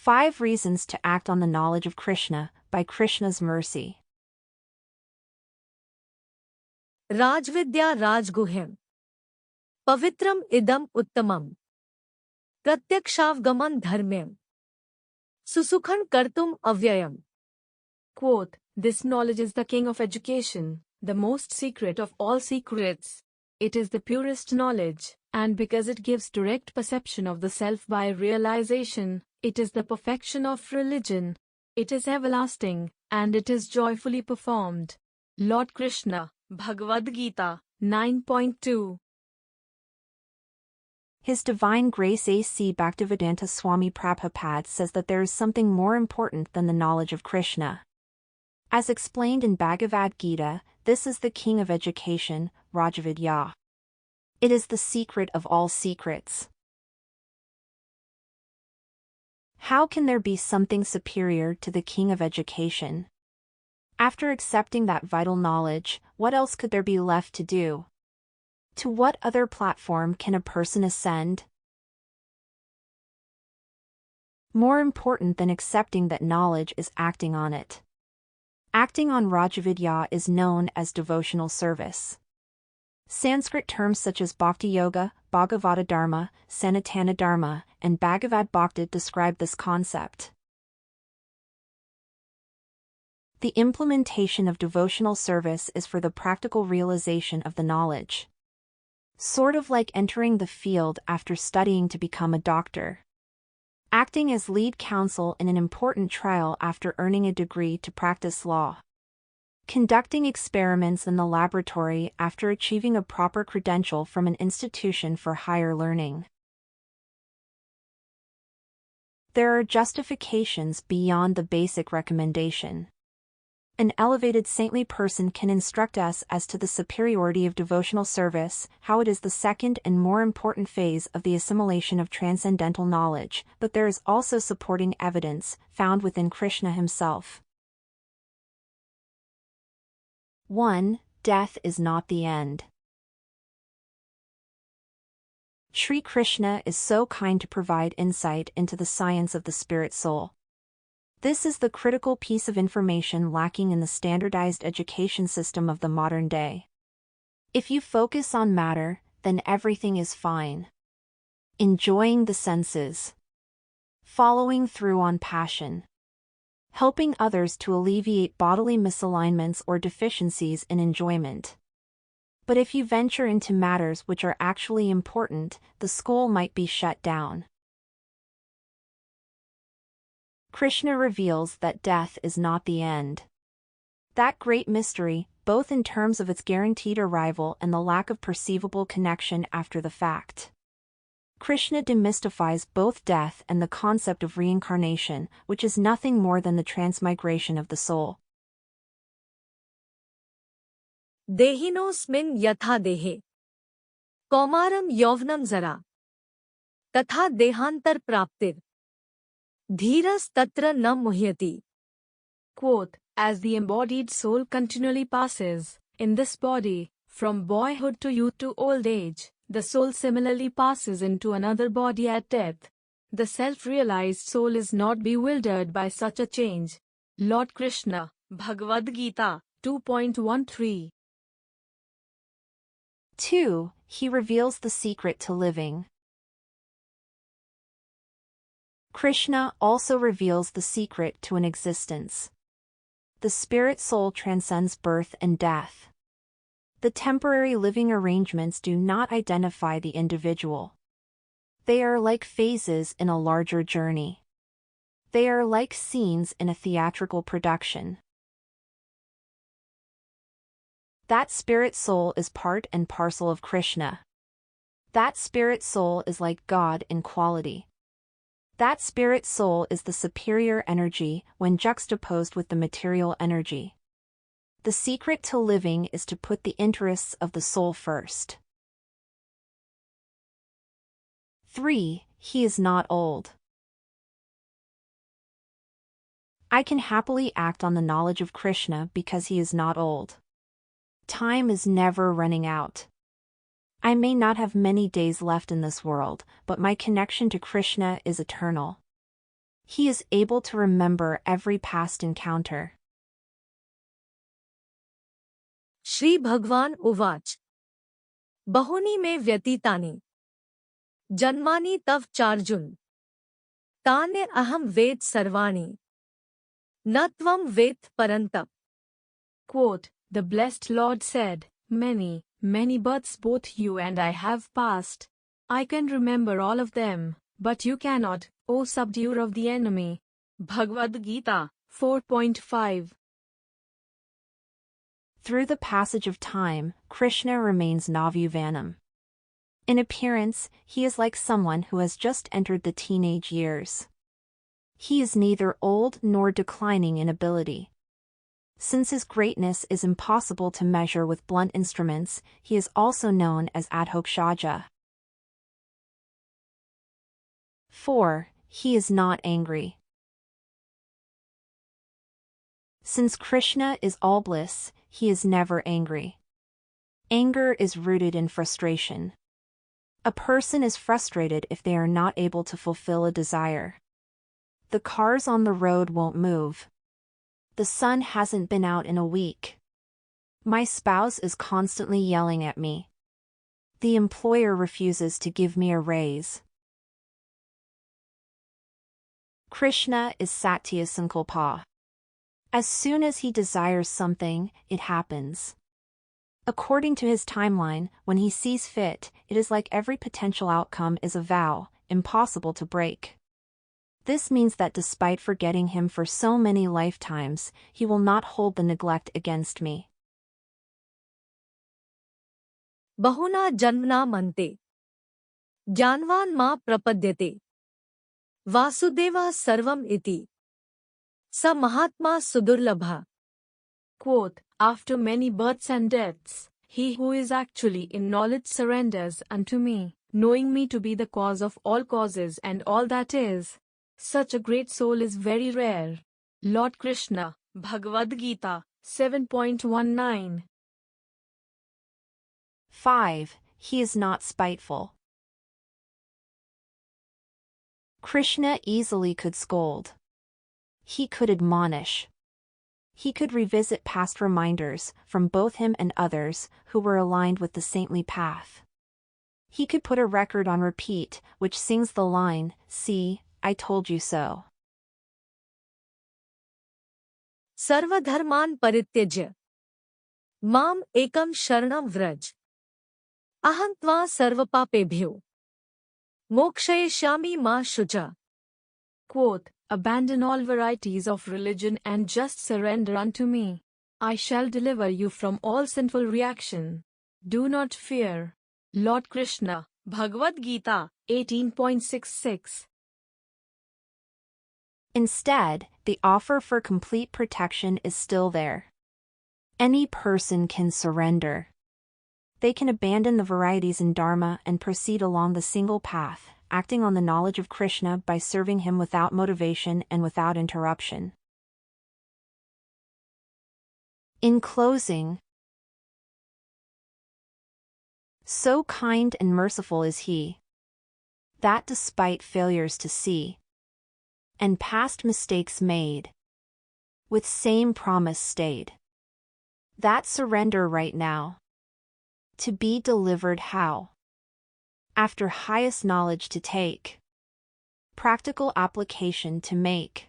5 Reasons to Act on the Knowledge of Krishna, by Krishna's Mercy. Rajvidya Rajguhyam Pavitram idam uttamam Pratyakshavgaman dharmyam Susukhan kartum avyayam. Quote, this knowledge is the king of education, the most secret of all secrets. It is the purest knowledge, and because it gives direct perception of the self by realization, it is the perfection of religion. It is everlasting, and it is joyfully performed. Lord Krishna, Bhagavad-gita, 9.2. His Divine Grace A.C. Bhaktivedanta Swami Prabhupada says that there is something more important than the knowledge of Krishna. As explained in Bhagavad-gita, this is the king of education, Rajavidya. It is the secret of all secrets. How can there be something superior to the king of education? After accepting that vital knowledge, what else could there be left to do? To what other platform can a person ascend? More important than accepting that knowledge is acting on it. Acting on Rajavidya is known as devotional service. Sanskrit terms such as Bhakti Yoga, Bhagavata Dharma, Sanatana Dharma, and Bhagavad Bhakti describe this concept. The implementation of devotional service is for the practical realization of the knowledge. Sort of like entering the field after studying to become a doctor. Acting as lead counsel in an important trial after earning a degree to practice law. Conducting experiments in the laboratory after achieving a proper credential from an institution for higher learning. There are justifications beyond the basic recommendation. An elevated saintly person can instruct us as to the superiority of devotional service, how it is the second and more important phase of the assimilation of transcendental knowledge, but there is also supporting evidence, found within Krishna himself. 1. Death is not the end. Sri Krishna is so kind to provide insight into the science of the spirit soul. This is the critical piece of information lacking in the standardized education system of the modern day. If you focus on matter, then everything is fine. Enjoying the senses. Following through on passion. Helping others to alleviate bodily misalignments or deficiencies in enjoyment. But if you venture into matters which are actually important, the school might be shut down. Krishna reveals that death is not the end. That great mystery, both in terms of its guaranteed arrival and the lack of perceivable connection after the fact. Krishna demystifies both death and the concept of reincarnation, which is nothing more than the transmigration of the soul. Dehinosmin yatha dehe Kaumaram yavnam zara Tatha dehantar praptir Dhiras tatra na muhyati. Quote, as the embodied soul continually passes, in this body, from boyhood to youth to old age, the soul similarly passes into another body at death. The self-realized soul is not bewildered by such a change. Lord Krishna, Bhagavad-gita, 2.13. 2. He reveals the secret to living. Krishna also reveals the secret to an existence. The spirit soul transcends birth and death. The temporary living arrangements do not identify the individual. They are like phases in a larger journey. They are like scenes in a theatrical production. That spirit soul is part and parcel of Krishna. That spirit soul is like God in quality. That spirit soul is the superior energy when juxtaposed with the material energy. The secret to living is to put the interests of the soul first. 3. He is not old. I can happily act on the knowledge of Krishna because he is not old. Time is never running out. I may not have many days left in this world, but my connection to Krishna is eternal. He is able to remember every past encounter. Shri भगवान उवाच बहूनि मे व्यतीतानि जन्मानि तव चार्जुन तान्य अहं वेद सर्वाणि न त्वं वेत्थ परन्तप. Quote, the blessed Lord said, many, many births both you and I have passed. I can remember all of them, but you cannot, O subduer of the enemy. Bhagavad-gita 4.5. Through the passage of time, Krishna remains Navyuvanam. In appearance, he is like someone who has just entered the teenage years. He is neither old nor declining in ability. Since his greatness is impossible to measure with blunt instruments, he is also known as Adhokshaja. 4. He is not angry. Since Krishna is all bliss, he is never angry. Anger is rooted in frustration. A person is frustrated if they are not able to fulfill a desire. The cars on the road won't move. The sun hasn't been out in a week. My spouse is constantly yelling at me. The employer refuses to give me a raise. Krishna is Satya Sankalpa. As soon as he desires something, it happens. According to his timeline, when he sees fit, it is like every potential outcome is a vow, impossible to break. This means that despite forgetting him for so many lifetimes, he will not hold the neglect against me. बहुना जन्मना मन्ते ज्ञानवान मा प्रपद्यते वासुदेवा सर्वम इति स महात्मा सुदुर्लभा. Quote, after many births and deaths, he who is actually in knowledge surrenders unto me, knowing me to be the cause of all causes and all that is. Such a great soul is very rare. Lord Krishna, Bhagavad-gita 7.19. 5. He is not spiteful. Krishna easily could scold. He could admonish. He could revisit past reminders from both him and others who were aligned with the saintly path. He could put a record on repeat which sings the line, "See, I told you so." सर्वधर्मान् परित्यज्य माम एकम शरणं व्रज अहं त्वा सर्वपापेभ्यो मोक्षयिष्यामि मा शुचा. Quote, abandon all varieties of religion and just surrender unto me. I shall deliver you from all sinful reaction. Do not fear. Lord Krishna, Bhagavad-gita 18.66. Instead, the offer for complete protection is still there. Any person can surrender. They can abandon the varieties in Dharma and proceed along the single path, acting on the knowledge of Krishna by serving him without motivation and without interruption. In closing, so kind and merciful is he, that despite failures to see, and past mistakes made, with same promise stayed, that surrender right now, to be delivered how? After highest knowledge to take, practical application to make.